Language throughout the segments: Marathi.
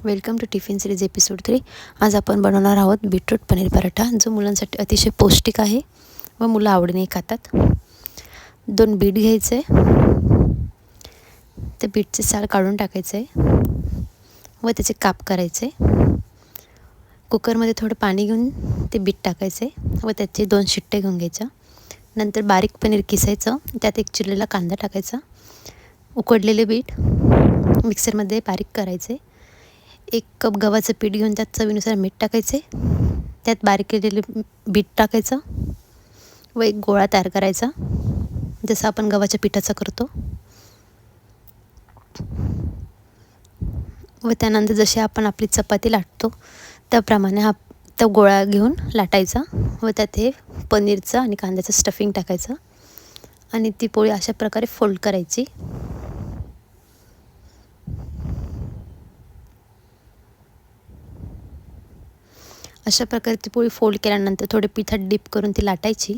Welcome to tiffin series episode 3. आज आपण बनवणार आहोत बीटरूट पनीर पराठा, जो मुलांसाठी अतिशय पौष्टिक आहे व मुलं आवडीने खातात. 2 बीट घ्यायचे, ते बीटचे साल काढून टाकायचे व त्याचे काप करायचे. कुकरमध्ये थोडं पाणी घेऊन ते बीट टाकायचे व त्याचे 2 शिट्टे घेऊन घ्यायच्या. नंतर बारीक पनीर किसायचं, त्यात एक चिरलेला कांदा टाकायचा. उकडलेले बीट मिक्सरमध्ये बारीक करायचे. 1 कप गव्हाचं पीठ घेऊन त्यात चवीनुसार मीठ टाकायचे. त्यात बारीक केलेले बीट टाकायचं व एक गोळा तयार करायचा, जसं आपण गव्हाच्या पिठाचा करतो. व त्यानंतर जशी आपण आपली चपाती लाटतो त्याप्रमाणे तो गोळा घेऊन लाटायचा व त्यात हे पनीरचं आणि कांद्याचं स्टफिंग टाकायचं आणि ती पोळी अशा प्रकारे फोल्ड करायची. अशा प्रकारे ती पोळी फोल्ड केल्यानंतर थोडे पिठात डिप करून ती लाटायची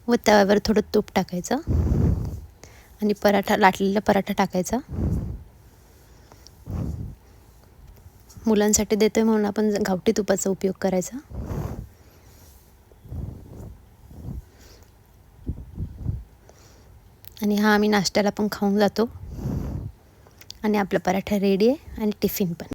व तव्यावर थोडं तूप टाकायचं आणि लाटलेला पराठा टाकायचा. मुलांसाठी देतोय म्हणून आपण गावठी तुपाचा उपयोग करायचा. आणि हा आम्ही नाश्त्याला पण खाऊन जातो. आणि आपला पराठा रेडी आहे आणि टिफिन पण.